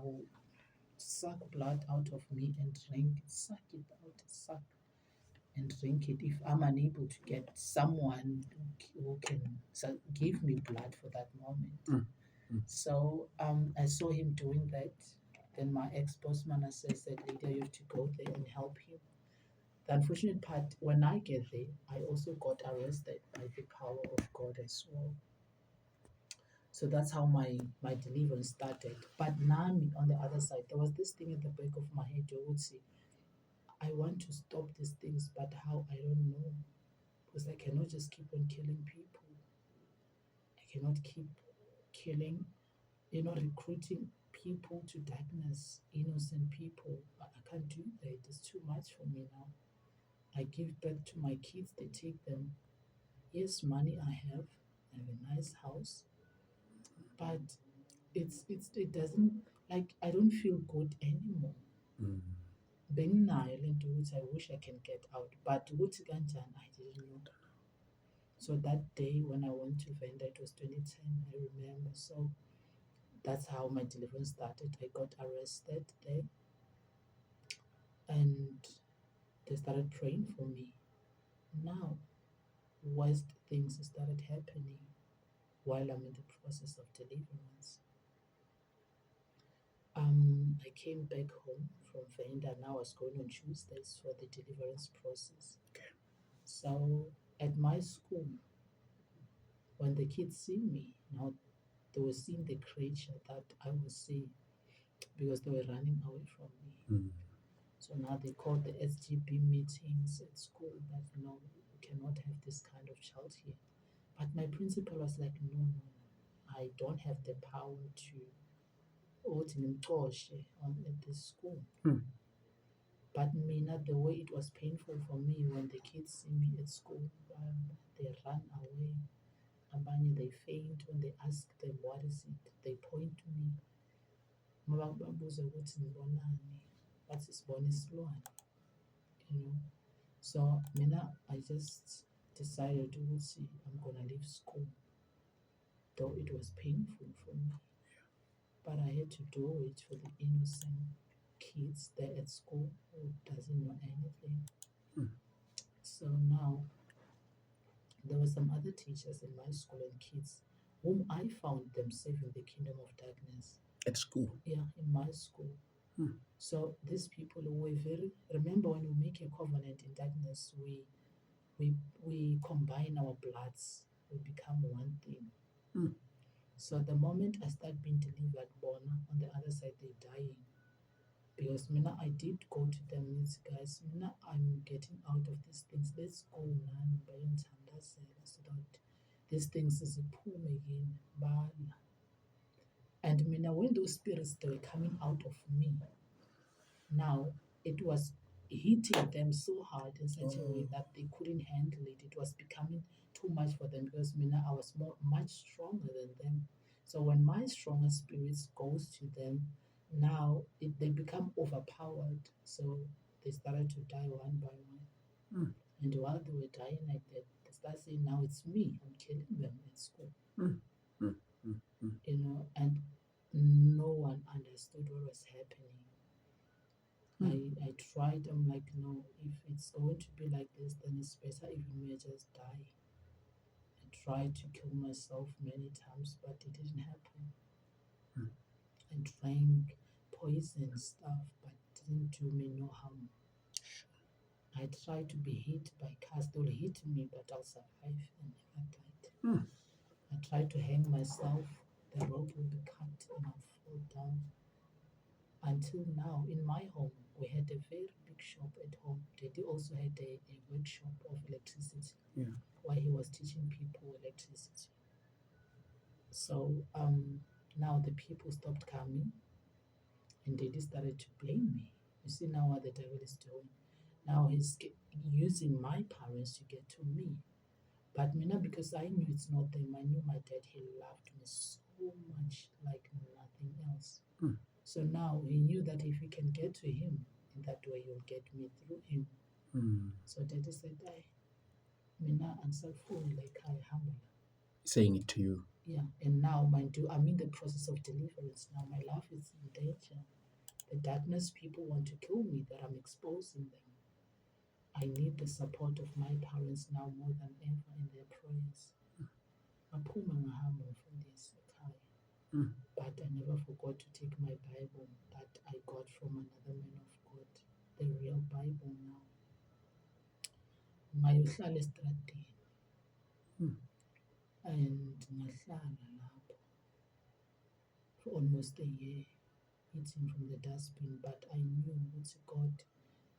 will suck blood out of me and drink it, suck it out, suck and drink it if I'm unable to get someone who can give me blood for that moment. So I saw him doing that. Then my ex-boss manager said, Lydia, you have to go there and help him. The unfortunate part, when I get there, I also got arrested by the power of God as well. So that's how my deliverance started. But Nami, on the other side, there was this thing in the back of my head. You would see, I want to stop these things, but how, I don't know. Because I cannot just keep on killing people. I cannot keep killing, recruiting people to darkness, innocent people. I can't do that. It's too much for me now. I give birth to my kids, they take them. Yes, money I have a nice house, but it doesn't, like, I don't feel good anymore. Benginayo le nto ukuthi I wish I can get out, but ukuthi kanjani I didn't know. So that day when I went to Venda, it was 2010, I remember. So that's how my deliverance started. I got arrested there, and they started praying for me. Now, worst things started happening while I'm in the process of deliverance. I came back home from Venda, and I was going on Tuesdays for the deliverance process. Okay. So at my school, when the kids see me, now they were seeing the creature that I was seeing because they were running away from me. So now they call the SGB meetings at school that no, we cannot have this kind of child here. But my principal was like, no, I don't have the power to at this school. But Mina, the way it was painful for me when the kids see me at school, they run away. Abanye, they faint when they ask them, what is it? They point to me. Mababuza ukuthi nibonani, bathi sibona isilwane, So Mina, I just decided to see I'm gonna leave school. Though it was painful for me. But I had to do it for the innocent kids there at school who doesn't know anything. So now there were some other teachers in my school and kids whom I found them safe in the kingdom of darkness. At school? Yeah, in my school. So these people were remember when we make a covenant in darkness, we combine our bloods, we become one thing. So the moment I start being delivered, Bona, on the other side, they're dying. Because Mina, I did go to them, these guys, Mina, I'm getting out of these things. Let's go now, so that these things is a pool again. And Mina, when those spirits they were coming out of me, now it was hitting them so hard in such a way that they couldn't handle it. It was becoming too much for them because Mina, I was much stronger than them. So when my stronger spirits goes to them, now they become overpowered. So they started to die one by one. And while they were dying like that, they start saying, now it's me, I'm killing them at school. And no one understood what was happening. I tried, I'm like, no, if it's going to be like this, then it's better if me just die. I tried to kill myself many times, but it didn't happen. I drank poison stuff, but didn't do me no harm. I tried to be hit by cars. They'll hit me, but I'll survive and never died. I tried to hang myself. The rope will be cut and I'll fall down. Until now, in my home, we had a very big shop at home. Daddy also had a workshop of electricity while he was teaching people electricity. So now the people stopped coming and Daddy started to blame me. You see now what the devil is doing. Now he's using my parents to get to me. But Mina, because I knew it's not them, I knew my dad, he loved me so much like nothing else. So now he knew that if he can get to him, in that way he'll get me through him. So Daddy said, Mina, answer phone like I humble. Saying it to you? Yeah, and now, mind you, I'm in the process of deliverance now. My life is in danger. The darkness people want to kill me, that I'm exposing them. I need the support of my parents now more than ever in their prayers. Ngaphuma ngahamba ngifundisa ekhaya. Mm. But I never forgot to take my Bible that I got from another man of God, the real Bible now. Ngayohlala estradini. Mm. And ngahlala lapho for almost a year, eating from the dustbin. But I knew ukuthi God,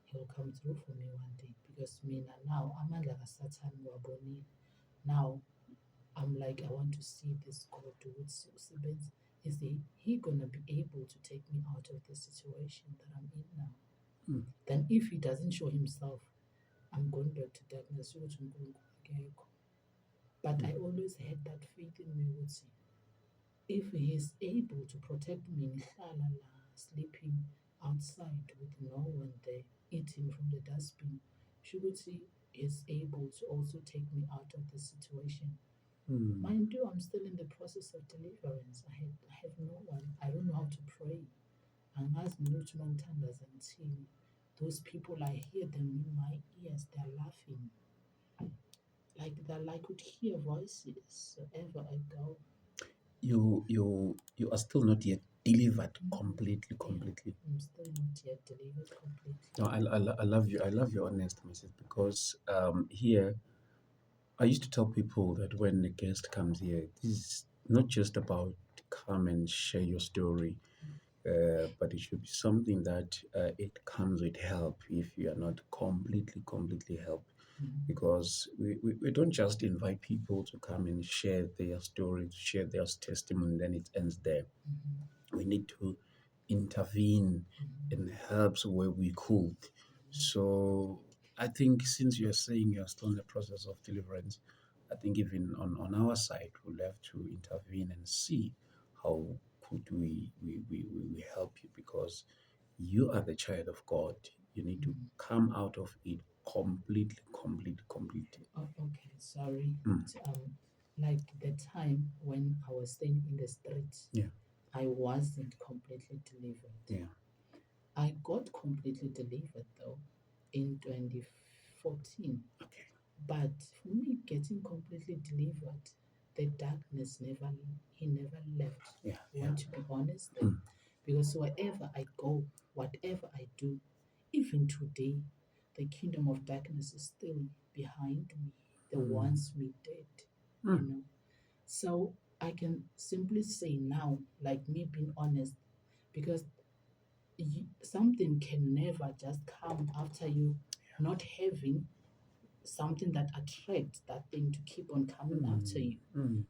He'll come through for me one day, because mina now amandla kaSathane ngiwabonile. Now I'm like, I want to see this God ukuthi usebenza. Is he gonna be able to take me out of the situation that I'm in now? Mm. Then if he doesn't show himself, I'm going back to darkness. Ukuthi uNkulunkulu akekho. But I always had that faith in me ukuthi if he is able to protect me, ngihlala la, sleeping outside with no one there, eating from the dustbin, shukuthi is able to also take me out of the situation. Mm. Mind you, I'm still in the process of deliverance. I have no one. I don't know how to pray. Angazi nokuthi bangithandaza ngithini. Those people, I hear them in my ears. They're laughing. I could hear voices wherever I go. You are still not yet delivered Mm. completely. I'm still not yet delivered completely. No, I love you. I love your honest message, because here I used to tell people that when a guest comes here, this is not just about come and share your story, but it should be something that it comes with help if you are not completely helped. Mhm. Because we don't just invite people to come and share their story, share their testimony, then it ends there. Mhm. We need to intervene Mhm. and help where we could. So I think since you're saying you're still in the process of deliverance, I think even on our side, we'll have to intervene and see how could we help you, because you are the child of God. You need to Mhm. come out of it completely. Oh, okay, sorry. Mm. Like the time when I was staying in the streets, Yeah. I wasn't completely delivered. Yeah. I got completely delivered though in 2014. Okay. But for me, getting completely delivered, the darkness he never left. Yeah. I want to be honest there. Mm. Because wherever I go, whatever I do, even today, the kingdom of darkness is still behind me. They wants me dead, you know. So I can simply say now, like me being honest, because something can never just come after you not having something that attracts that thing to keep on coming after you.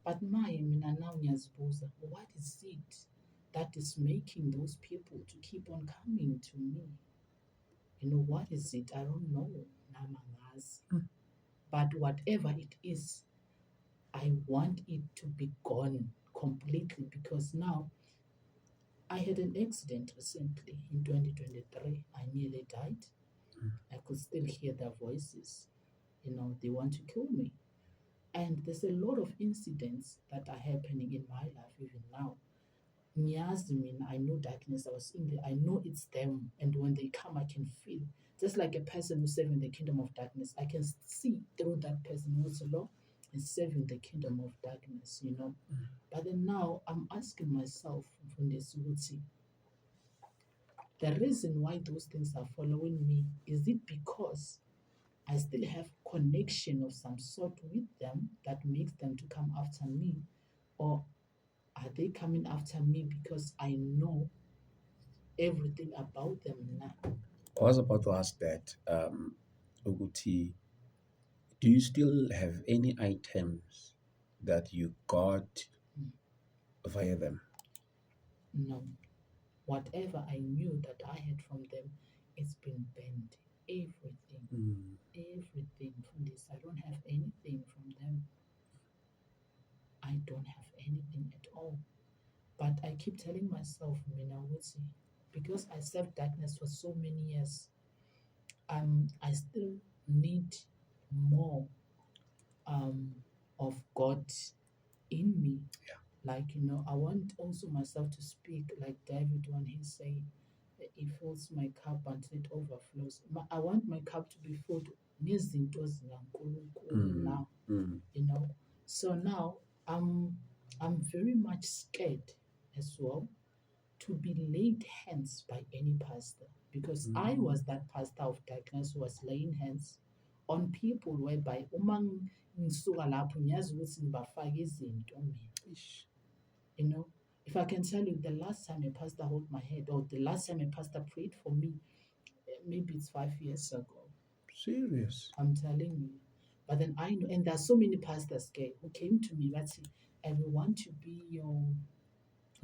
But mina now ngiyazibuza, what is it that is making those people to keep on coming to me? You know, what is it? I don't know. Namangazi. But whatever it is, I want it to be gone completely, because now I had an accident recently in 2023. I nearly died. I could still hear their voices. You know, they want to kill me. And there's a lot of incidents that are happening in my life even now. Ngiyazi mina, I know darkness. I was in there. I know it's them. And when they come, I can feel. Just like a person who's serving the kingdom of darkness, I can see through that person who's alone is serving the kingdom of darkness, you know. But then now I'm asking myself, Mfundisi ukuthi, the reason why those things are following me, is it because I still have connection of some sort with them that makes them to come after me? Or are they coming after me because I know everything about them now? I was about to ask that, Oguti, do you still have any items that you got Mm. via them? No. Whatever I knew that I had from them, it's been banned. Everything from this. I don't have anything from them. I don't have anything at all. But I keep telling myself, Mina Wutsi, because I served darkness for so many years, I still need more of God in me. Yeah. Like, I want also myself to speak like David when he say, he fills my cup until it overflows. I want my cup to be filled nezinto zikaNkulunkulu Mm, now, mm, you know. So now I'm very much scared as well to be laid hands by any pastor, because I was that pastor of darkness who was laying hands on people whereby uma ngisuka lapho ngiyazi ukuthi ngibafaka izinto mina. Ish. You know, if I can tell you the last time a pastor held my head, or the last time a pastor prayed for me, maybe it's 5 years ago. Serious. I'm telling you. But then I know, and there are so many pastors who came to me that say, I will want to be your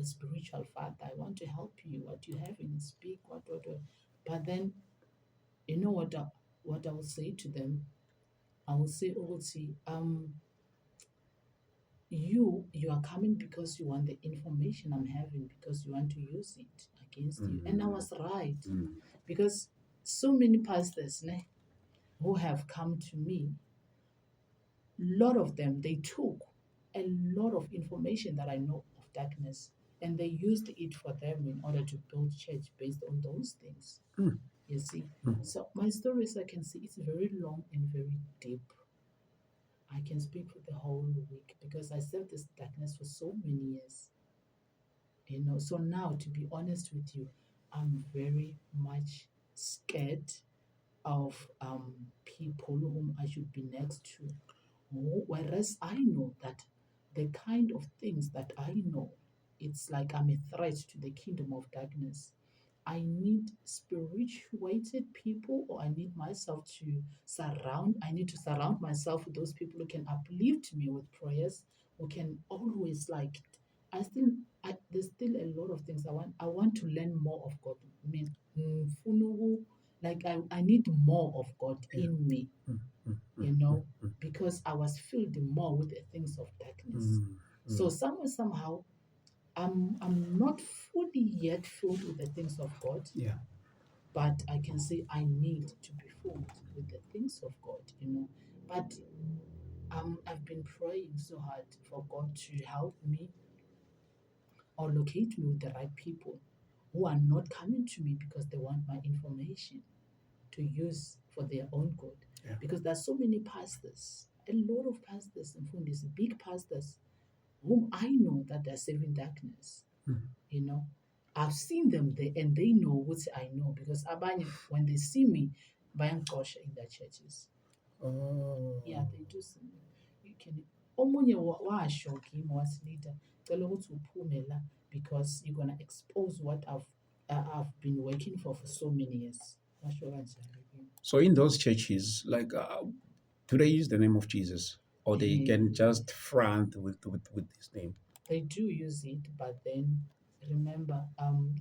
spiritual father. I want to help you. What you have in speak, what. But then, you know what I will say to them? I will say, oh, see, you are coming because you want the information I'm having, because you want to use it against you. And I was right, Mm, because so many pastors who have come to me, lot of them, they took a lot of information that I know of darkness, and they used it for them in order to build church based on those things. Mm. You see? Mm. So my story, as I can see, it's very long and very deep. I can speak for the whole week because I served this darkness for so many years. So now, to be honest with you, I'm very much scared of people whom I should be next to. Whereas I know that the kind of things that I know, it's like I'm a threat to the kingdom of darkness. I need spirituated people, or I need to surround myself with those people who can uplift me with prayers, who can always there's still a lot of things I want to learn more of God. I mean, I need more of God Yeah. in me, Mm, mm, because I was filled more with the things of darkness. So somehow, I'm not fully yet filled with the things of God, yeah. but I can say I need to be filled with the things of God. But I've been praying so hard for God to help me or locate me with the right people who are not coming to me because they want my information to use for their own good. Yeah. Because there's so many pastors, a lot of pastors and these big pastors whom I know that they're serving darkness. Mm. I've seen them there and they know what I know, because abanye, when they see me, bayangqosha in their churches. Oh. Yeah, they do see me. You can omunye washo kimi wathi, leader, cela ukuthi uphume la, because you're gonna expose what I've been working for so many years. Washo kanjalo kimi. So in those churches, like, do they use the name of Jesus, or they can just front with his name? They do use it, but then remember,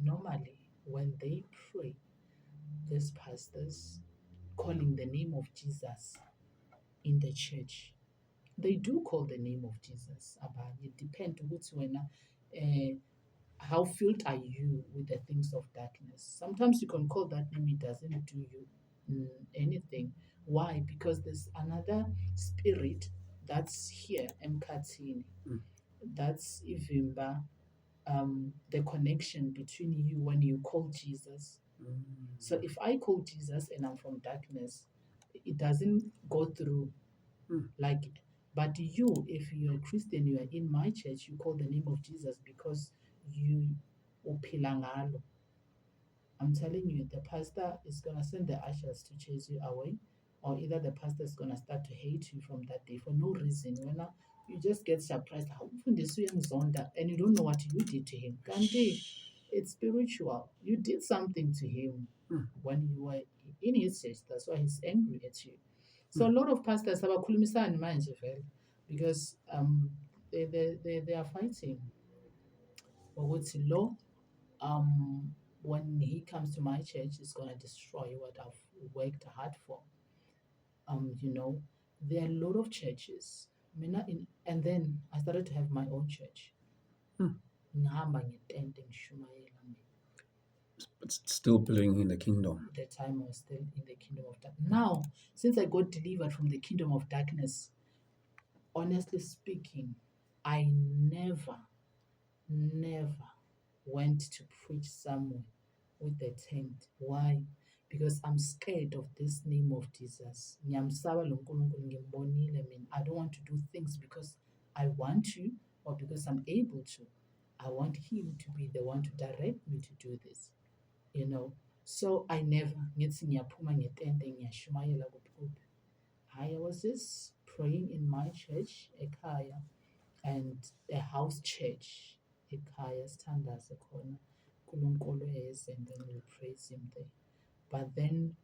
normally when they pray, these pastors calling the name of Jesus in the church, they do call the name of Jesus. Abanye, it depends what's when how filled are you with the things of darkness. Sometimes you can call that name, it doesn't do you anything. Why? Because there's another spirit that's here, Mkatini. Mm. That's Ivimba, the connection between you when you call Jesus. So if I call Jesus and I'm from darkness, it doesn't go through. Like, but you, if you're a Christian, you are in my church, you call the name of Jesus because you uphila ngalo. I'm telling you, the pastor is gonna send the ushers to chase you away, or either the pastor is gonna start to hate you from that day for no reason. When you just get surprised, how often this young zonda, and you don't know what you did to him. Kanti, it's spiritual. You did something to him when you were in his church. That's why he's angry at you. So a lot of pastors abakhulumisani manje vele, because they are fighting. Ukuthi lo, when he comes to my church, it's gonna destroy what I've worked hard for. There are a lot of churches. And then I started to have my own church. Ngihamba ngetente ngishumayela mina. But still believing in the kingdom. At that time I was still in the kingdom of darkness. Now, since I got delivered from the kingdom of darkness, honestly speaking, I never went to preach somewhere with a tent. Why? Because I'm scared of this name of Jesus. Ngiyamsaba lo nkulunkulu ngimbonile mina. I don't want to do things because I want to or because I'm able to. I want him to be the one to direct me to do this. You know. So I never ngithi ngiyaphuma ngetente ngiyashumayela kuphi kuphi. I was just praying in my church ekhaya and a house church ekhaya sithandaze khona uNkulunkulu eze and then we praise him there. But then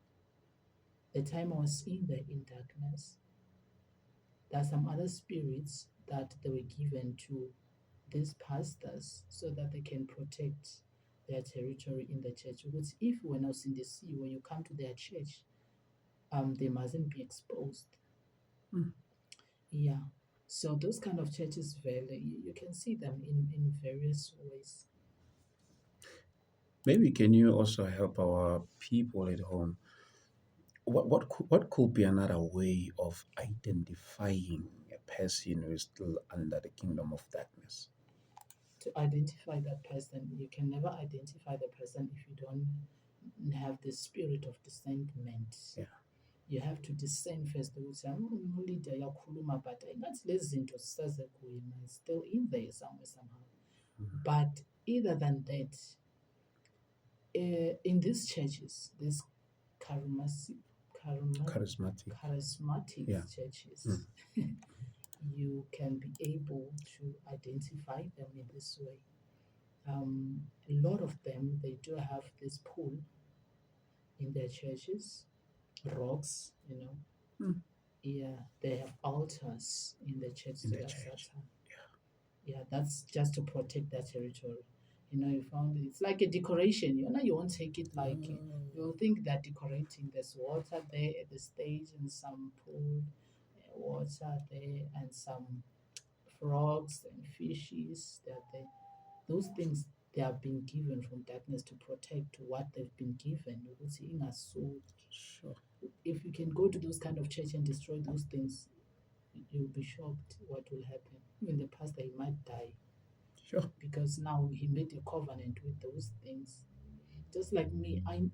the time I was in there in darkness, there are some other spirits that they were given to these pastors so that they can protect their territory in the church. Because if when I was in the sea, when you come to their church, they mustn't be exposed. Mm. Yeah. So those kind of churches, you can see them in various ways. Maybe can you also help our people at home? What could be another way of identifying a person who is still under the kingdom of darkness? To identify that person, you can never identify the person if you don't have the spirit of discernment. Yeah. You have to discern first ukuthi uleader yakhuluma but ingathi lezi zinto zisaze kuye man, still in there somewhere somehow. Mhm. But either than that, in these churches, these charismatic Charismatic. Yeah. churches, you can be able to identify them in this way. A lot of them, they do have this pool in their churches, rocks, you know. Mm. Yeah, they have altars in the church In to the that church. Satan. Yeah, that's just to protect their territory. You know, you found it's like a decoration. You know, you won't take it like you'll think that decorating. There's water there at the stage and some pool, water there and some frogs and fishes. They're there. Those things they have been given from darkness to protect what they've been given. Ukuthi ingasudi. Sure. If you can go to those kind of church and destroy those things, you'll be shocked what will happen. Even the pastor, he might die Sure. because now he made a covenant with those things. Just like me, I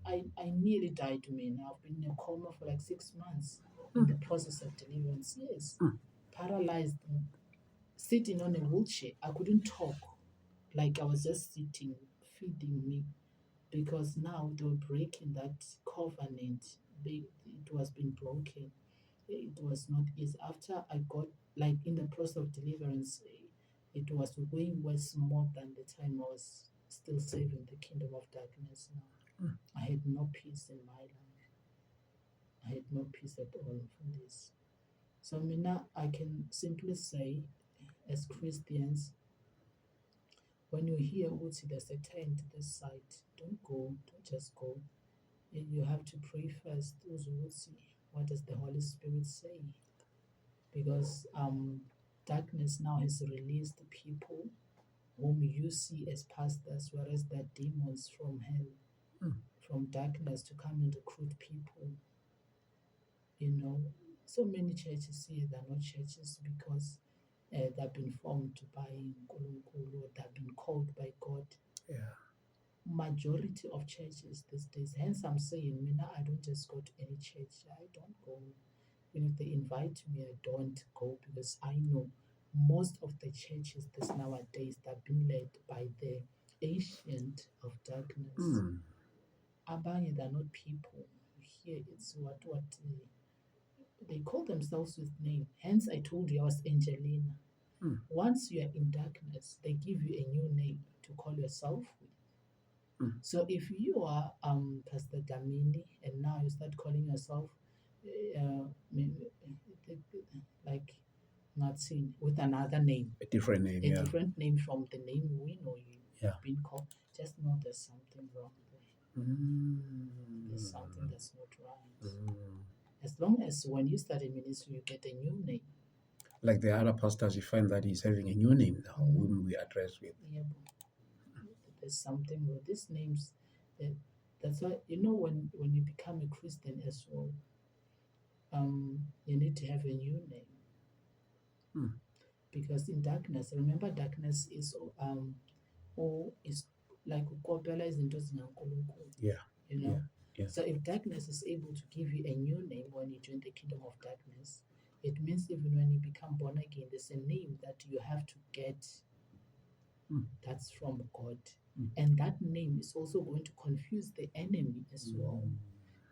nearly died, man. I've been in a coma for like 6 months in the process of deliverance. Yes. Mm. Paralyzed, sitting on a wheelchair. I couldn't talk. Like I was just sitting, feeding me. Because now they were breaking that covenant. It was being broken. It was not easy. After I got, like in the process of deliverance, it was way worse more than the time I was still saving the kingdom of darkness now. Mm. I had no peace in my life. I had no peace at all from this. So Mina, I can simply say, as Christians, when you hear Uti, there's a tent this side, don't go, don't just go. You have to pray first. Uti, what does the Holy Spirit say? Because darkness now has released people whom you see as pastors, whereas they're demons from hell, Mm. from darkness to come and recruit people. You know, so many churches here, they're not churches because they've been formed by Nkulunkulu, they've been called by God. Yeah. Majority of churches these days, hence I'm saying, Mina, I don't just go to any church. I don't go. Even if they invite me, I don't go because I know most of the churches this nowadays they've been led by the ancient of darkness. Mm. Abanye, they're not people. Here it's what they call themselves with name. Hence I told you I was Angelina. Mm. Once you are in darkness, they give you a new name to call yourself with. Mm. So if you are Pastor Damini and now you start calling yourself like not seen with another name, A different name. a Yeah. different name from the name we know you Yeah. been called, just know there's something wrong there. There's something that's not right. As long as when you start a ministry, you get a new name. Like the other pastors, you find that he's having a new name now, Mhm. whom we address with. Yeah, there's something with these names. That's why when you become a Christian as well, you need to have a new name. Hmm. Because in darkness, remember darkness is or is like ukopela izinto zinkaNkulunkulu, Yeah. you know. Yeah. Yeah. So if darkness is able to give you a new name when you join the kingdom of darkness, it means even when you become born again, there's a name that you have to get Mm. that's from God. Mm. And that name is also going to confuse the enemy as well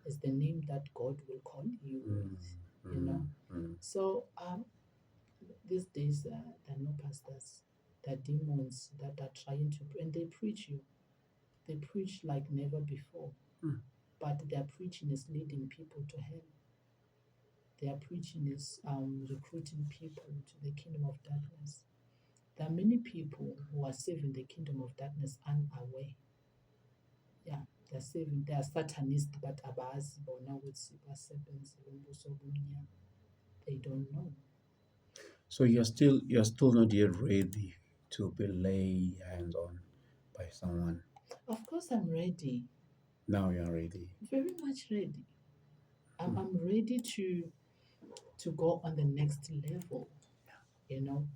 as the name that God will call you with, you know. So these days, there are no pastors, there are demons that are trying to, and they preach you. They preach like never before, Mm. but their preaching is leading people to hell. Their preaching is recruiting people to the kingdom of darkness. There are many people who are serving the kingdom of darkness unaware. Yeah, they're saving, they are Satanists, but abazi bona ukuthi basebenzela umbuso obumnyama. They don't know. So you're still not yet ready to be laid hands on by someone. Of course, I'm ready, Now you're ready. very much ready. I'm ready to go on the next level, you know,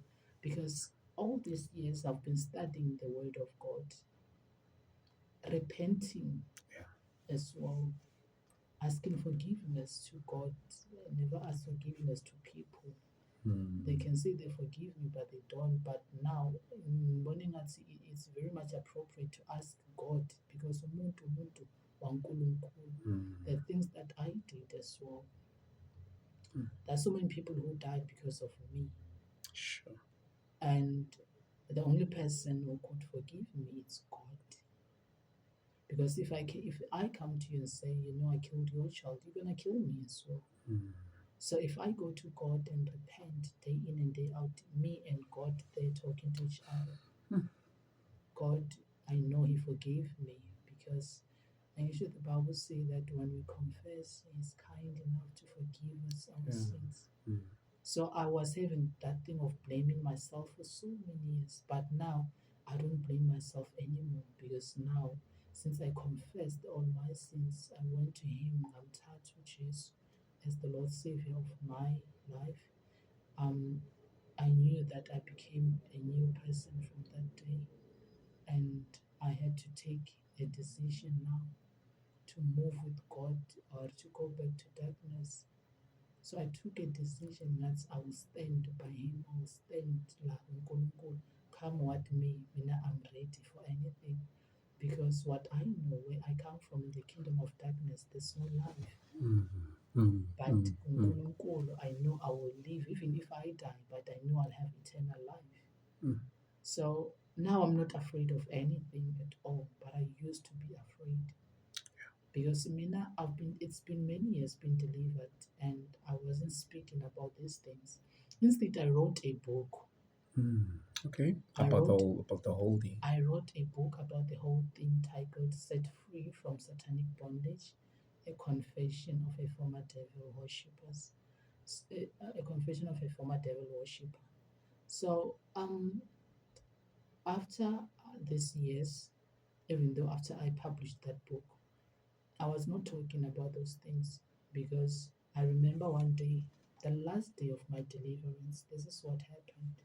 because all these years I've been studying the Word of God, repenting Yeah. as well, asking forgiveness to God. I never ask forgiveness to people. They can say they forgive me, but they don't. But now, it's very much appropriate to ask God because umuntu wankulunkulu, the things that I did as well. There are so many people who died because of me, Sure. and the only person who could forgive me is God. Because if I come to you and say, you know, I killed your child, you're gonna kill me as well. So if I go to God and repent day in and day out, me and God, they're talking to each other. God, I know He forgave me because and usually the Bible says that when we confess, He's kind enough to forgive us our sins. So I was having that thing of blaming myself for so many years, but now I don't blame myself anymore because now, since I confessed all my sins, I went to Him, I'm touched with Jesus as the Lord Savior of my life. I knew that I became a new person from that day, and I had to take a decision now to move with God or to go back to darkness. So I took a decision that I will stand by Him. I will stand la uNkulunkulu. Come what may, mina I'm ready for anything. Because what I know, where I come from in the kingdom of darkness, there's no life. But uNkulunkulu, I know I will live even if I die, but I know I'll have eternal life. So now I'm not afraid of anything at all, but I used to be afraid. Because Mina, it's been many years been delivered, and I wasn't speaking about these things. Instead, I wrote a book. Okay. I About wrote- the whole thing. I wrote a book about the whole thing titled Set Free from Satanic Bondage, a confession of a former devil worshippers. A confession of a former devil worshipper. So after these years, even though after I published that book, I was not talking about those things because I remember one day, the last day of my deliverance, this is what happened.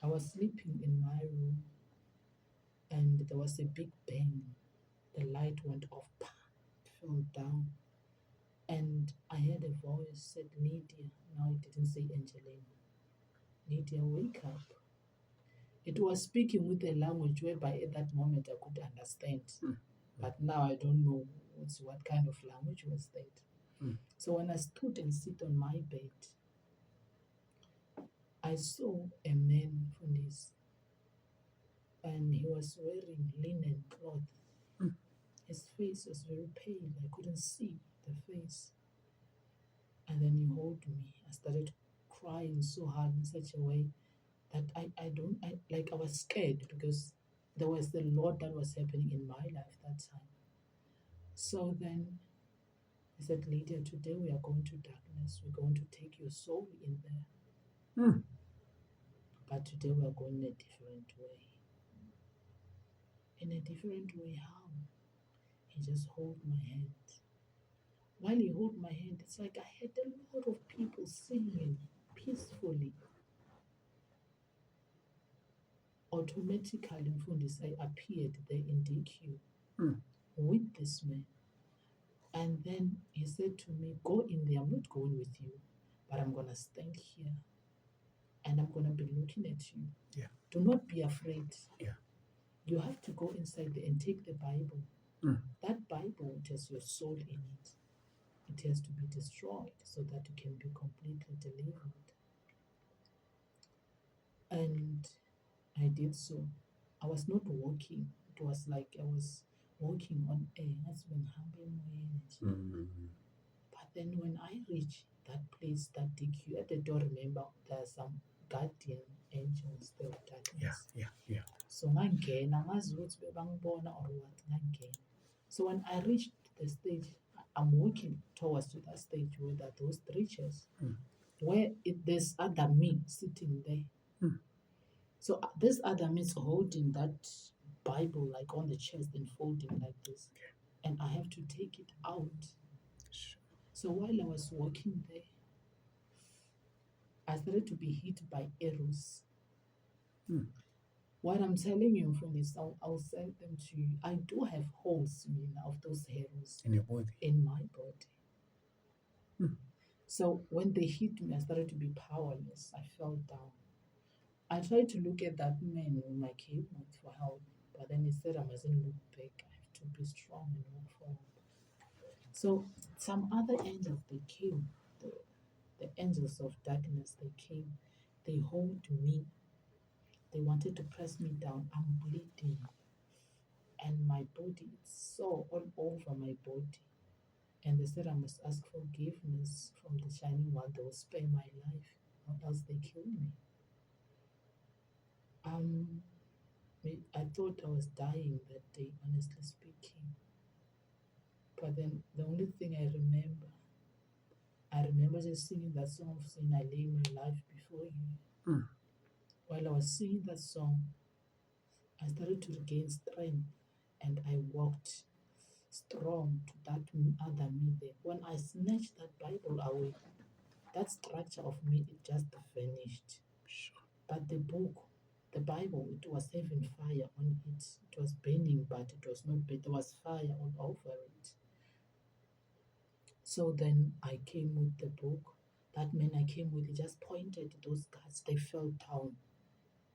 I was sleeping in my room and there was a big bang. The light went off, fell down, and I heard a voice said, Lydia. Now it didn't say Angelina. Lydia, wake up. It was speaking with a language whereby at that moment I could understand. But now I don't know what kind of language was that. So when I stood and sit on my bed, I saw a man from this, and he was wearing linen cloth. His face was very pale. I couldn't see the face. And then he held me. I started crying so hard in such a way that I was scared because there was a lot that was happening in my life that time. So then he said, Lydia, today we are going to darkness. We're going to take your soul in there. But today we are going in a different way. In a different way, how? He just held my hand. While he held my hand, it's like I had a lot of people singing peacefully. automatically Mfundisi, I appeared there in DQ Mm. with this man. And then he said to me, go in there, I'm not going with you, but I'm gonna stand here and I'm gonna be looking at you. Yeah. Do not be afraid. Yeah. You have to go inside there and take the Bible. Mm. That Bible, it has your soul in it. It has to be destroyed so that you can be completely delivered. And I did so. I was not walking. It was like I was walking on air. That's when Mm. But then when I reached that place, that DQ, at the door, remember, there are some guardian angels there of Yeah. darkness. Yeah. Yeah. So ngangena ngazi ukuthi bebangibona or what, ngangena. So when I reached the stage, I'm walking towards to that stage where there are those three chairs, Mm. where there's other me sitting there. Mm. So this other me is holding that Bible like on the chest and folding like this, and I have to take it out. Sure. So while I was walking there, I started to be hit by arrows. Mm. What I'm telling you from this, I'll send them to you. I do have holes, of those arrows In your body. in my body. Mm. So when they hit me, I started to be powerless. I fell down. I tried to look at that man whom I came with for help, but then he said I mustn't look back. I have to be strong and walk forward. So some other angels, they came, the angels of darkness, they came, they hold me. They wanted to press me down. I'm bleeding. And my body is so all over my body. And they said I must ask forgiveness from the Shining One. They will spare my life, or else they kill me. I thought I was dying that day, honestly speaking. But then the only thing I remember just singing that song of saying, I lay my life before you. Mm. While I was singing that song, I started to regain strength and I walked strong to that other me there. When I snatched that Bible away, that structure of me, it just vanished. Sure. But the book, the Bible, it was having fire on it. It was burning, but it was not burning. There was fire all over it. So then I came with the book. That man I came with, he just pointed to those guards. They fell down.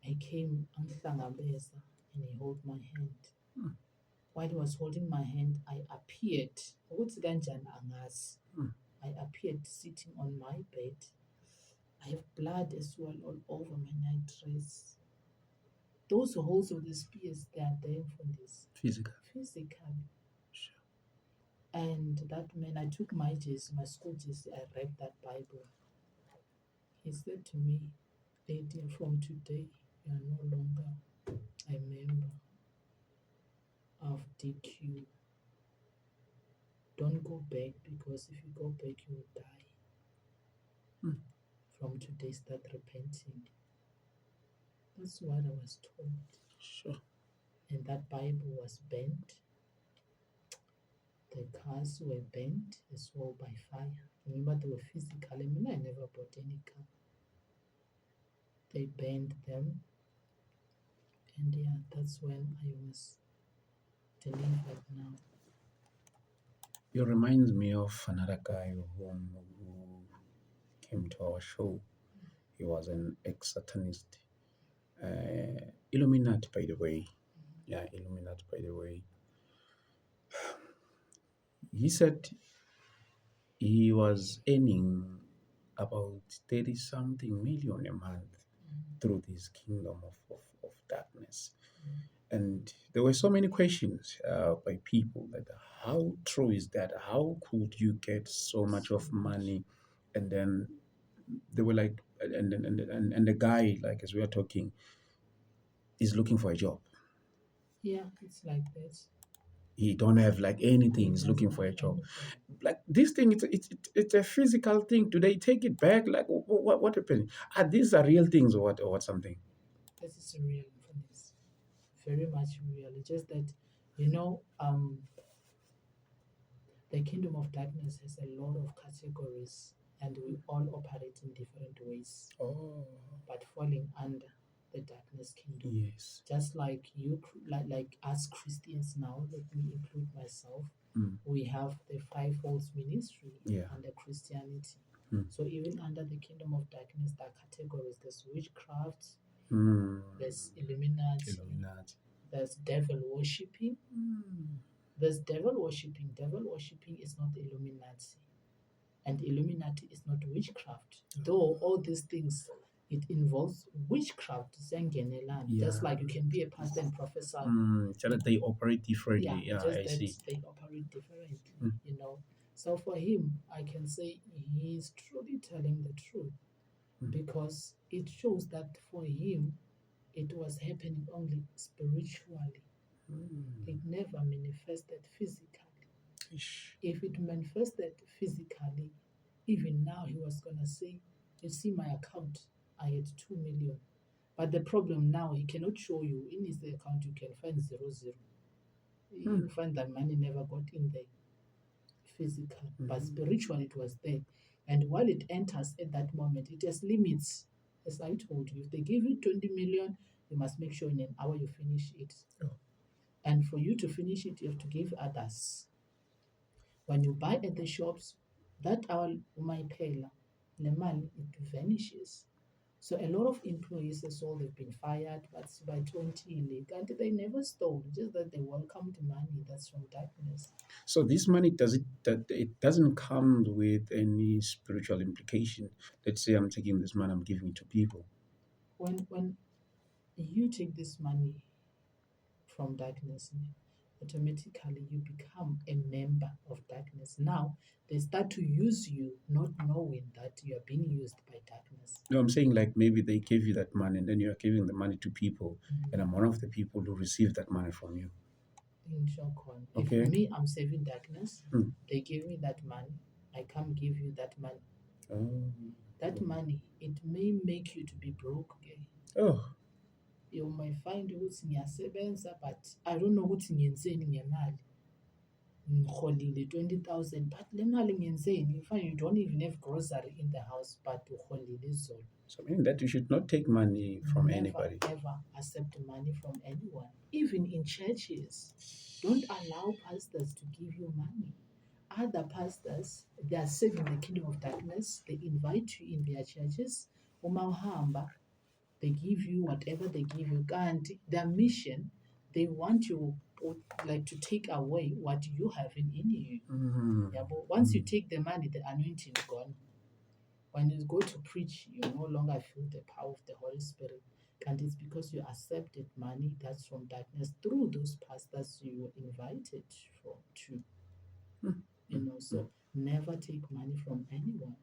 I came angihlangabeza and he held my hand. Mm. While he was holding my hand, I appeared. Ukuthi kanjani angazi. Mm. I appeared sitting on my bed. I have blood as well all over my night dress. Those holes of the spears, they are there for this Physical. physically. Sure. And that man, I took my jersey, my school jersey, I read that Bible. He said to me, Lady, from today, you are no longer a member of DQ. Don't go back, because if you go back, you will die. Mm. From today, start repenting. That's what I was told. Sure. And that Bible was burnt. The cars were burnt as well by fire. Remember, they were physical. I mean, I never bought any car. They burned them. And yeah, that's when I was delivered now. You reminds me of another guy who came to our show. He was an ex-Satanist. Illuminati, by the way. Yeah, Illuminati, by the way. He said he was earning about 30 something million a month through this kingdom of darkness. And there were so many questions by people that how true is that? How could you get so much of money? And then they were like, and the guy, like as we are talking, is looking for a job. Yeah, it's like this. He don't have like anything. He's looking for a job. Like this thing, it's a physical thing. Do they take it back? Like what happened? Are these are real things or what something? This is real for this. Very much real. It's just that, the kingdom of darkness has a lot of categories and we all operate in different ways, Oh, but falling under. the darkness kingdom. Yes. Just like like us Christians now, let me include myself, Mm. we have the fivefold ministry Yeah. under Christianity. Mm. So even under the kingdom of darkness, there are categories. There's witchcraft, Mm. there's Illuminati, Illuminati. there's devil worshipping. Mm. There's devil worshipping. Devil worshipping is not Illuminati, and Illuminati is not witchcraft. Though all these things, it involves witchcraft, zengenelan. Yeah. Just like you can be a pastor and prophesy. So that they operate differently. Yeah, Yeah, just I that see. they operate differently, Mm. you know. So for him, I can say he's truly telling the truth Mm. because it shows that for him, it was happening only spiritually. Mm. It never manifested physically. Ish. If it manifested physically, even now he was gonna say, "You see my account, I had 2 million." But the problem now, he cannot show you in his account. You can find 0 0. You find that money never got in there physical, but spiritually it was there. And while it enters at that moment, it has limits. As I told you, if they give you 20 million, you must make sure in an hour you finish it. Oh. And for you to finish it, you have to give others. When you buy at the shops, that hour umayiphela, le mali, it vanishes. So a lot of employees as well, they've been fired, but by 20 and they never stole, just that they welcomed money that's from darkness. So this money that it doesn't come with any spiritual implication. Let's say I'm taking this money, I'm giving it to people. When you take this money from darkness, automatically you become a member of darkness. Now they start to use you, not knowing that you are being used by darkness. No, I'm saying like maybe they gave you that money and then you are giving the money to people, Mhm. and I'm one of the people who received that money from you. In Shokon. Okay. If me, I'm saving darkness, Mm. they give me that money, I come give you that money. Oh. That money, it may make you to be broke. Okay? Oh. You may find ukuthi ngiyasebenza, but I don't know ukuthi ngiyenzeni ngemali. Ngiholile 20,000, but le mali ngiyenzeni? You find you don't even have grocery in the house, but uholile izolo. So meaning that you should not take money from Never anybody. ever accept money from anyone. Even in churches, don't allow pastors to give you money. Other pastors, they are serving the kingdom of darkness. They invite you in their churches. Uma uhamba, they give you whatever they give you. And their mission, they want you like to take away what you have in you. Mm. Yeah, but once you take the money, the anointing is gone. When you go to preach, you no longer feel the power of the Holy Spirit. And it's because you accepted money that's from darkness through those pastors you were invited to. You know, so never take money from anyone.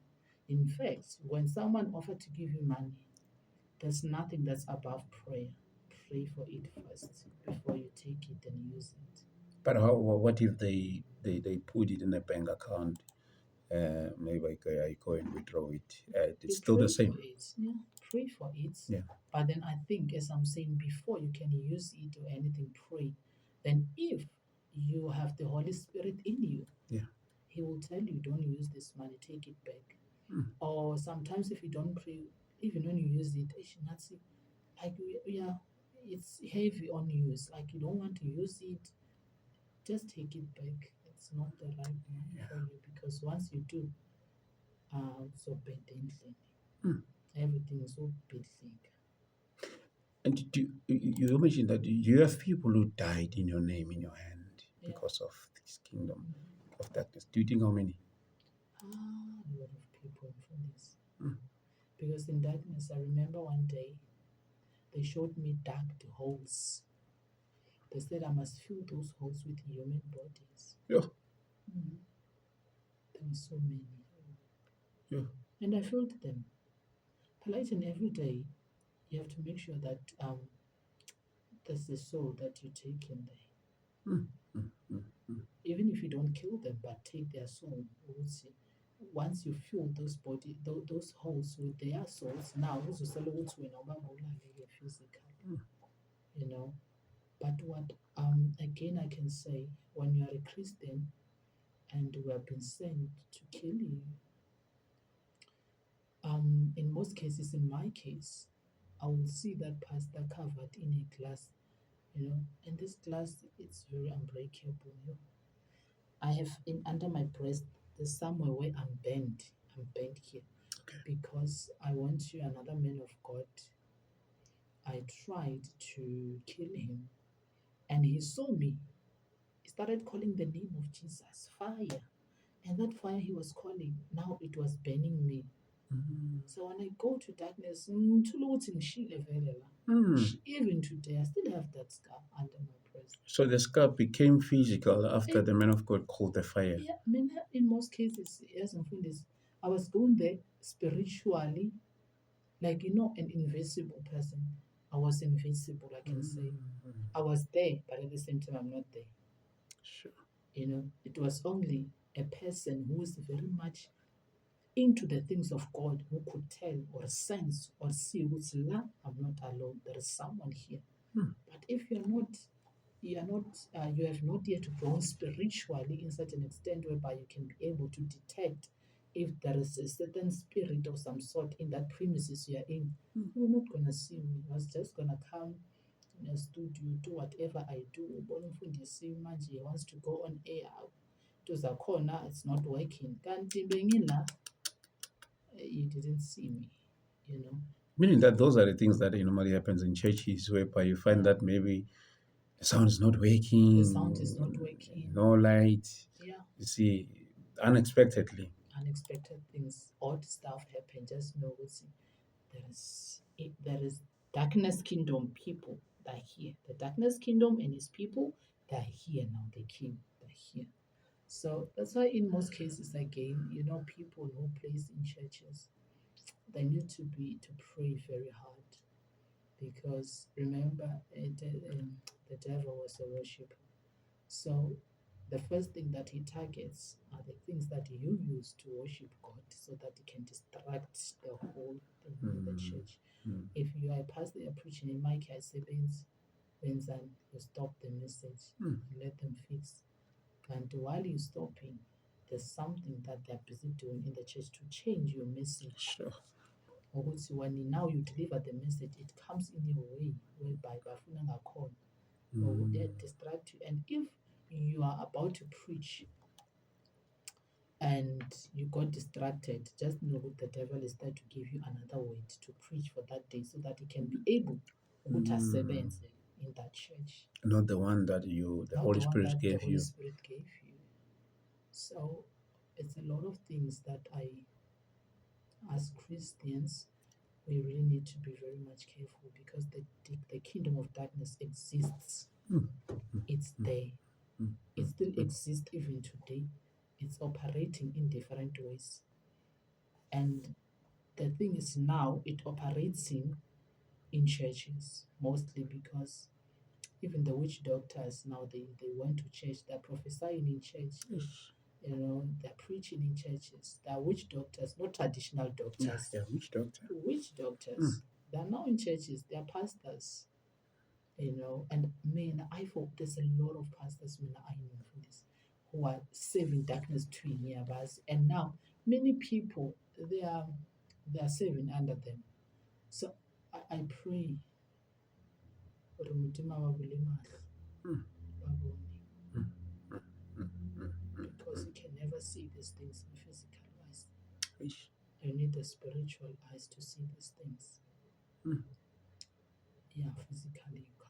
In fact, when someone offered to give you money, there's nothing that's above prayer. Pray for it first before you take it and use it. But what if they put it in a bank account? Maybe I go and withdraw it. It's You still pray the same. for it. Yeah, pray for it. Yeah. But then I think, as I'm saying before, you can use it or anything, pray. Then if you have the Holy Spirit in you, Yeah. He will tell you, don't use this money, take it back. Mm. Or sometimes if you don't pray, even when you use it, like yeah, it's heavy on you. It's like you don't want to use it, just take it back. It's not the right money for you because once you do, so bedently, Mm. everything is so bedently. And you mentioned that you have people who died in your name, in your hand, Yeah. because of this kingdom of darkness. Do you think how many? A lot of people from this. Mm. Because in darkness, I remember one day they showed me dug holes. They said I must fill those holes with human bodies. Yeah. There were so many. Yeah. And I filled them. Polite, and every day you have to make sure that there's the soul that you take in there. Mm. Mm. Mm. Mm. Even if you don't kill them, but take their soul. Once you fill those holes with their souls, now physically, you know. But what again I can say, when you are a Christian and we have been sent to kill you, in most cases, in my case, I will see that pastor covered in a glass, and this glass it's very unbreakable. I have in under my breast there's somewhere where I'm bent. I'm bent here because I want you, another man of God. I tried to kill him, and he saw me. He started calling the name of Jesus, fire. And that fire he was calling, now it was burning me. Mm. So when I go to darkness, ngithola ukuthi ngishile vele la. Mm. Even today, I still have that scar under my breast. So the scar became physical after the man of God called the fire. Yeah, in most cases, yes, I was going there spiritually, like an invisible person. I was invisible, I can say. Mm. I was there, but at the same time, I'm not there. Sure. It was only a person who is very much into the things of God who could tell or sense or see who's la, I'm not alone. There is someone here. Hmm. But if you have not yet grown spiritually in such an extent whereby you can be able to detect if there is a certain spirit of some sort in that premises you are in, you're not gonna see me. I was just gonna come in a studio, do whatever I do. Ubona umfundisi manje he wants to go on air. To zakhona, it's not working. Kanti bengila, you didn't see me. Meaning that those are the things that normally happens in churches, whereby you find that maybe the sound is not working. The sound is not working. No light. Yeah. You see, unexpectedly. Unexpected things, odd stuff happen. Just know there is darkness kingdom people that are here. The darkness kingdom and his people, they're here now. They came, they're here. So that's why in most cases, again, people who place in churches, they need to pray very hard, because remember, the devil was a worshiper. So the first thing that he targets are the things that you use to worship God, so that he can distract the whole thing in the church. If you are a pastor, you're preaching in mic, I say, Benzan, you stop the message and let them fix. And while you're stopping, there's something that they're busy doing in the church to change your message. Sure. Ukuthi when now you deliver the message, it comes in a way whereby bafuna ngakhona, or they distract you. And if you are about to preach and you got distracted, just know that the devil is there to give you another word to preach for that day, so that he can be able to asebenze in that church. Not the one that the Not Holy the one Spirit that gave the Holy you. Spirit gave you. So it's a lot of things that as Christians, we really need to be very much careful, because the kingdom of darkness exists. It's there. It still exists even today. It's operating in different ways. And the thing is, now it operates in churches mostly, because even the witch doctors now, they went to church, they're prophesying in church. They're preaching in churches. They're witch doctors, not traditional doctors. Yeah, witch doctor. Witch doctors. They're now in churches. They're pastors. And there's a lot of pastors I know from this who are saving darkness to nearbars. And now many people, they are saving under them. So I pray ukuthi umutima wabo ulimahle, babone. Because you can never see these things in physical eyes. You need the spiritual eyes to see these things. Yeah, physically you can't.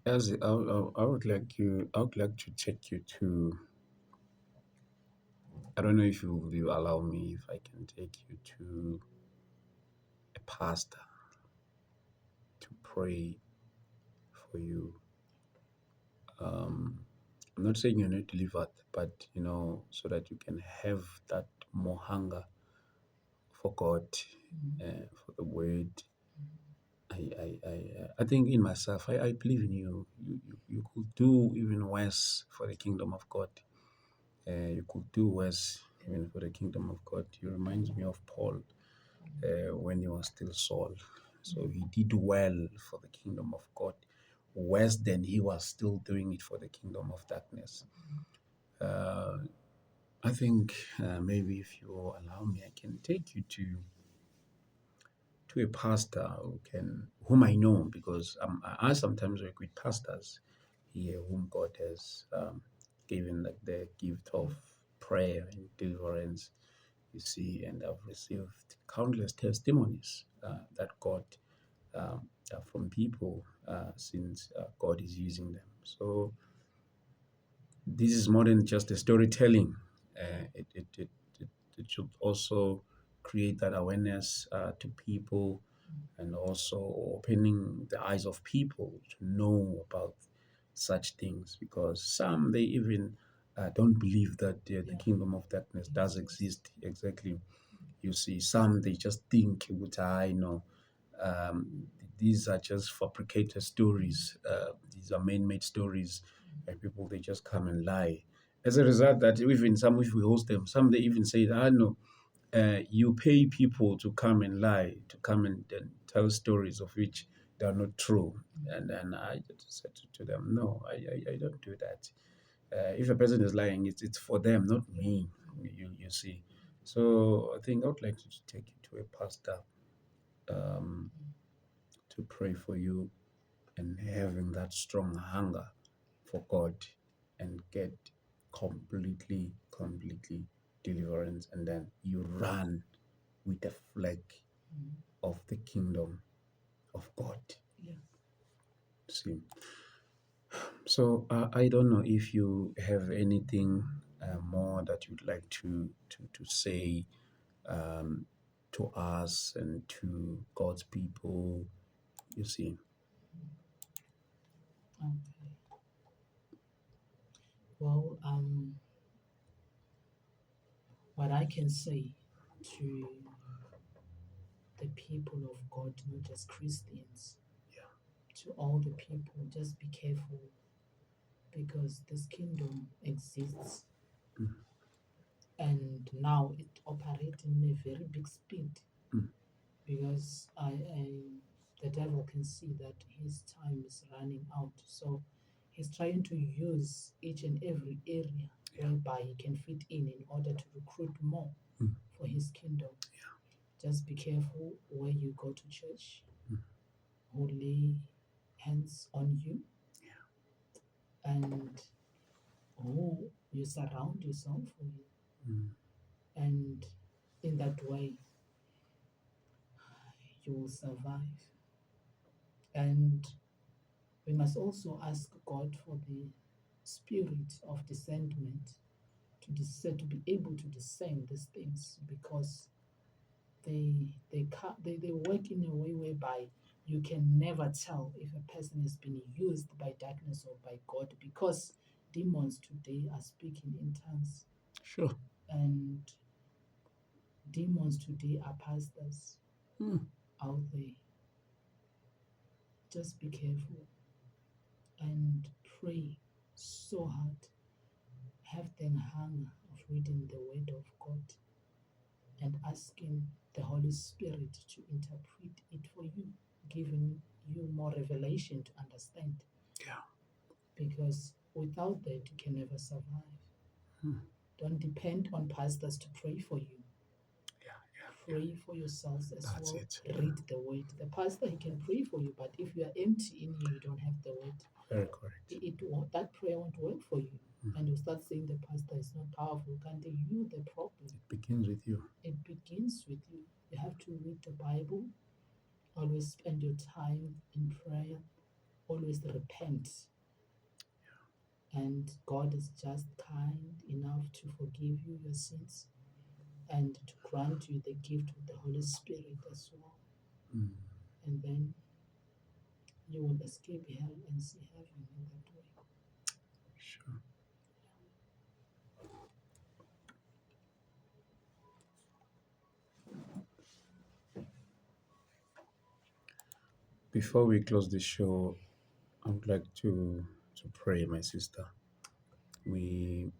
As I would like to take you to. I don't know if you allow me, if I can take you to a pastor to pray for you. I'm not saying you're not delivered, but so that you can have that more hunger for God, for the word. I I think in myself, I believe in you. You could do even worse for the kingdom of God. You could do worse even for the kingdom of God. You remind me of Paul when he was still Saul. So he did well for the kingdom of God, worse than he was still doing it for the kingdom of darkness. Uh, I think maybe if you allow me, I can take you to a pastor whom I know, because I sometimes work with pastors here whom God has given like the gift of prayer and deliverance, you see, and I've received countless testimonies that God from people since God is using them. So this is more than just a storytelling. It should also create that awareness to people, and also opening the eyes of people to know about such things, because some they even don't believe that the kingdom of darkness does exist. Exactly. You see, some they just think, which I know, um, these are just fabricated stories. These are man-made stories, and people they just come and lie. As a result, that even some, if we host them, some they even say that I know you pay people to come and lie, to come and tell stories of which they are not true. And then I just said to them, no, I don't do that. If a person is lying, it's for them, not me. You see. So I think I would like to take you to a pastor um, to pray for you, and having that strong hunger for God, and get completely deliverance, and then you run with the flag of the kingdom of God. Yeah. See, so I don't know if you have anything more that you'd like to say um, to us and to God's people. You see, Okay. Well, what I can say to the people of God, not just Christians, to all the people, just be careful, because this kingdom exists, Mm. and now it operates in a very big speed, Mm. because the devil can see that his time is running out. So he's trying to use each and every area whereby he can fit in order to recruit more Mm. for his kingdom. Just be careful where you go to church, Mm. who lay hands on you, and who you surround yourself with. Mm. And in that way, you will survive. And we must also ask God for the spirit of discernment to be able to discern these things, because they work in a way whereby you can never tell if a person has been used by darkness or by God, because demons today are speaking in tongues, Sure. and demons today are pastors Mm. out there. Just be careful and pray so hard. Have the hunger of reading the Word of God and asking the Holy Spirit to interpret it for you, giving you more revelation to understand. Yeah. Because without that, you can never survive. Mm. Don't depend on pastors to pray for you. Yeah. Pray for yourselves as That's well. it. Read the Word. The pastor, he can pray for you, but if you are empty in you, you don't have the Word, Very correct. it won't, that prayer won't work for you. Mm. And you start saying the pastor is not powerful. Can't you the problem? It begins with you. It begins with you. You have to read the Bible, always spend your time in prayer, always repent. And God is just kind enough to forgive you your sins and to grant you the gift of the Holy Spirit as well. Mm. And then you will escape hell and see heaven in that way. Sure. Before we close the show, I would like to pray, my sister. We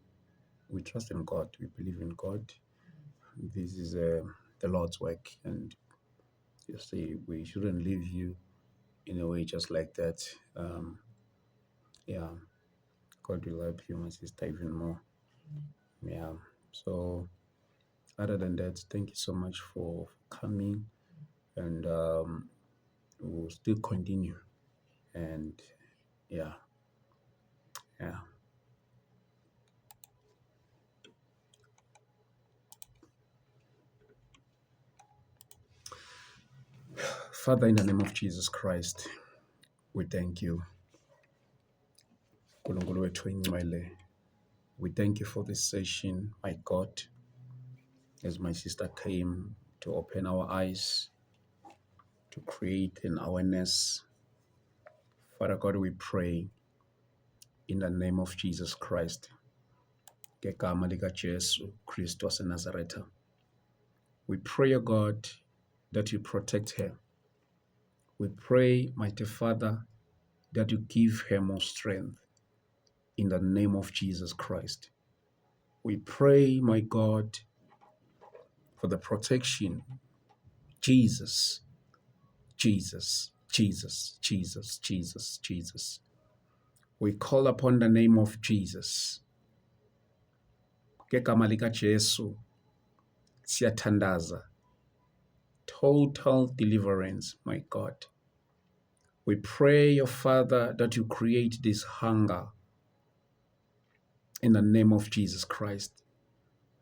trust in God. We believe in God. This is the Lord's work, and you see, we shouldn't leave you in a way just like that. Yeah, God will help you, my sister, even more. Yeah. So, other than that, thank you so much for coming, and we'll still continue. And yeah, yeah. Father, in the name of Jesus Christ, we thank you. Nkulunkulu wethu oyingcwele, we thank you for this session, my God, as my sister came to open our eyes, to create an awareness. Father God, we pray in the name of Jesus Christ. Ngegama likaJesu Kristu waseNazaretha. We pray, O God, that you protect her. We pray, mighty Father, that you give her more strength in the name of Jesus Christ. We pray, my God, for the protection. Jesus, Jesus, Jesus, Jesus, Jesus, Jesus. We call upon the name of Jesus. Ngegama likaJesu siyathandaza. Total deliverance, my God. We pray, your Father, that you create this hunger in the name of Jesus Christ.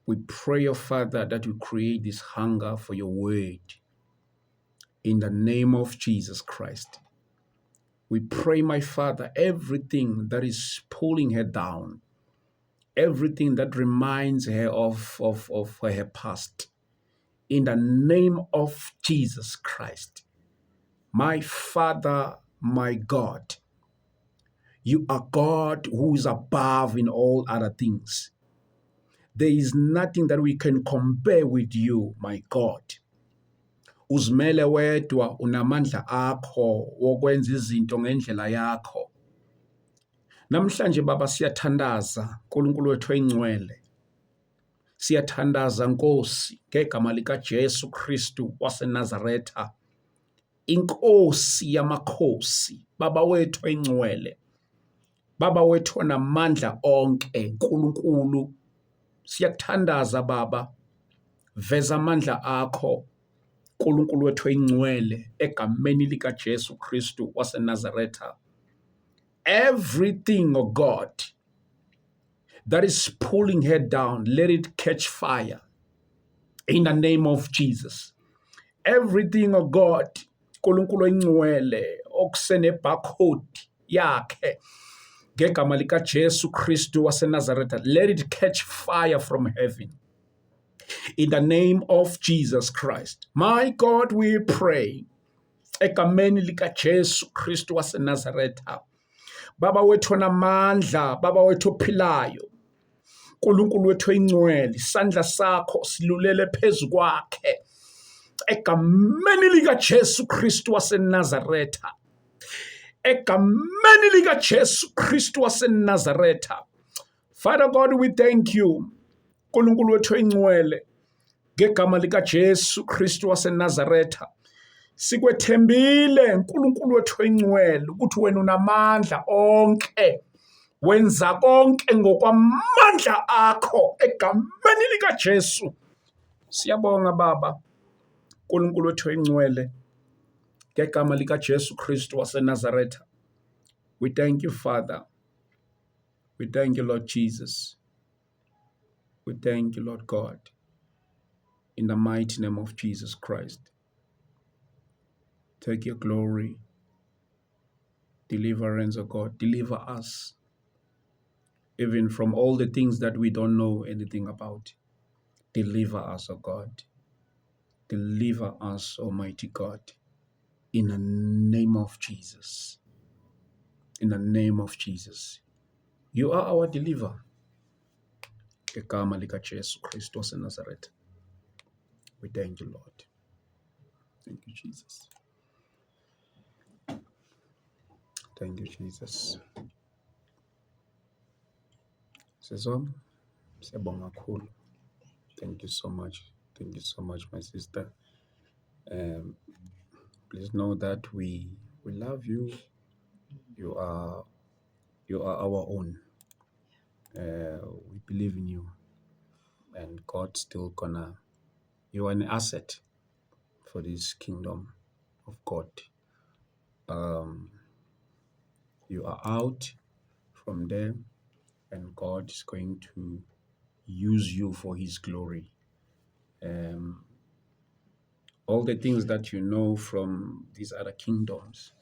We pray, your Father, that you create this hunger for your word in the name of Jesus Christ. We pray, my Father, everything that is pulling her down, everything that reminds her of her past, in the name of Jesus Christ. My Father, my God, you are God who is above in all other things. There is nothing that we can compare with you, my God. Uzimele wedwa, unamandla akho wokwenza izinto ngendlela yakho. Namhlanje Baba siyathandaza, Nkulunkulu wethu oyingcwele. Siyathandaza Nkosi ngegama likaJesu Kristu waseNazaretha. Inkosi yamakhosi, Baba wethu oyingcwele. Baba wethu onamandla onke, Nkulunkulu. Siyakuthandaza Baba. Veza amandla akho, Nkulunkulu wethu oyingcwele, egameni likaJesu Kristu waseNazaretha. Everything, oh God, that is pulling her down, let it catch fire in the name of Jesus. Everything, oh God, Nkulunkulu oyingcwele, okusenebhakhodi yakhe, ngegama likaJesu Kristu waseNazaretha, let it catch fire from heaven. In the name of Jesus Christ. My God, we pray. Egameni likaJesu Kristu waseNazaretha. Baba wethu onamandla, Baba wethu ophilayo. Nkulunkulu wethu oyingcwele, isandla sakho silulele phezu kwakhe. Egameni likaJesu Kristu waseNazaretha. Egameni likaJesu Kristu waseNazaretha. Father God, we thank you. Nkulunkulu wethu oyingcwele, ngegama likaJesu Kristu waseNazaretha. Sikwethembile Nkulunkulu wethu oyingcwele ukuthi wena unamandla onke. Wenza konke ngokwamandla akho egameni likaJesu. Siyabonga Baba, Nkulunkulu wethu oyingcwele, ngegama likaJesu Kristu waseNazaretha. We thank you, Father. We thank you, Lord Jesus. We thank you, Lord God. In the mighty name of Jesus Christ. Take your glory. Deliverance, O God. Deliver us. Even from all the things that we don't know anything about. Deliver us, O God. Deliver us, Almighty God. In the name of Jesus. In the name of Jesus. You are our deliverer. Ngegama likaJesu Kristu waseNazaretha. We thank you, Lord. Thank you, Jesus. Thank you, Jesus. Sezom, siyabonga kakhulu. Thank you so much. Thank you so much, my sister. Please know that we love you. You are our own. We believe in you, and God's still gonna. You are an asset for this kingdom of God. You are out from there, and God is going to use you for His glory. All the things that you know from these other kingdoms,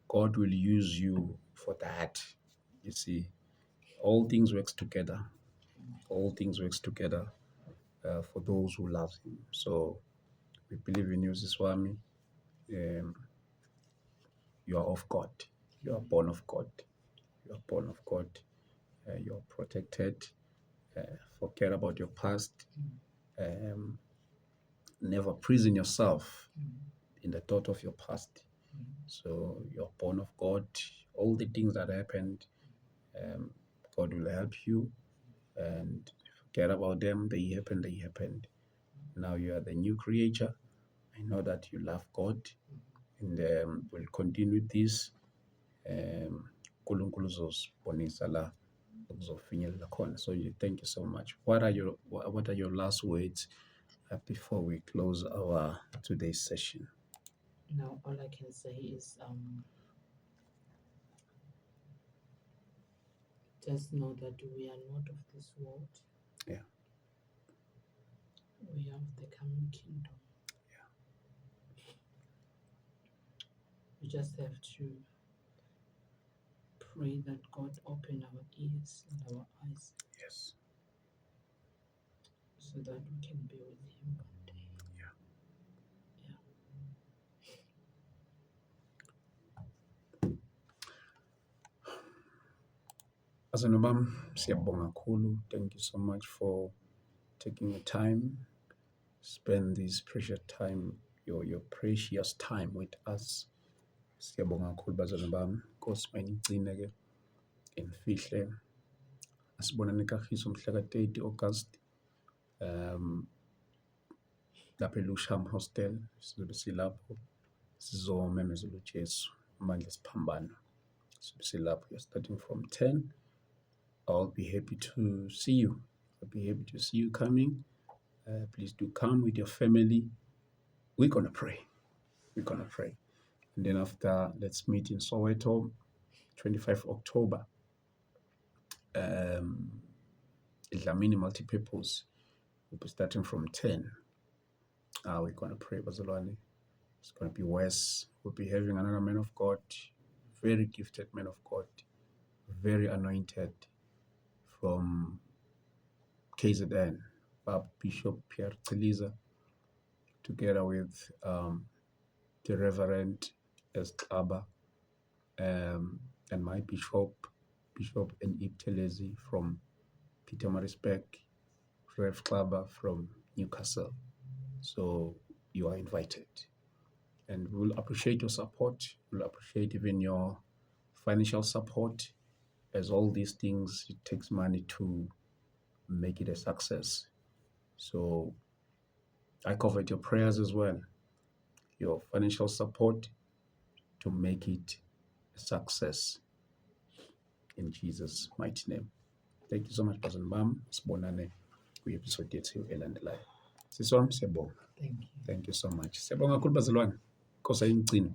God will use you for that. You see, all things works together. All things works together for those who love Him. So we believe in you, Siswami. You are of God. You are born of God. You are born of God. You are protected. Forget about your past. Never prison yourself in the thought of your past. So you're born of God. All the things that happened, God will help you, and forget about them. They happened. They happened. Now you are the new creature. I know that you love God, and we'll continue this. uNkulunkulu uzosibonisa la kuzofinyelela khona. So thank you so much. What are your last words before we close our today's session? Now, all I can say is just know that we are not of this world. Yeah. We are of the coming kingdom. Yeah. We just have to pray that God open our ears and our eyes Yes. so that we can be with Him one day. Yeah. Bazalwane bami, siyabonga kakhulu. Thank you so much for taking your time, spend this precious time, your precious time with us. Siyabonga kakhulu bazalwane bami. Nkosi mayinigcine ke imfihle. Asibonane kaHiso mhla ka-30 August. Lapha eLusham Hostel sizobe silapho sizomemezela uJesu amandla esiphambano. Sizobe silapho. You're starting from 10. I'll be happy to see you. I'll be happy to see you coming. Please do come with your family. We're going to pray. We're going to pray. And then after, let's meet in Soweto, 25 October. Dlamini Multipurpose. We'll be starting from 10. We're going to pray, Bazalwane. It's going to be Wes. We'll be having another man of God, very gifted man of God, very anointed from KZN, Bishop Pierre Teliza, together with the Reverend Esklaba, and my Bishop N.E. Telezi from Pietermaritzburg, Rev Klaba from Newcastle. So you are invited. And we'll appreciate your support. We'll appreciate even your financial support. As all these things, it takes money to make it a success. So I covet your prayers as well, your financial support to make it a success. In Jesus' mighty name. Thank you so much, Pastor Mbam. Sibonane kwi-episode yethu elandelayo. Siswami, siyabonga. Thank you. Thank you so much. Siyabonga kakhulu bazalwane. Nkosi ayimgcine.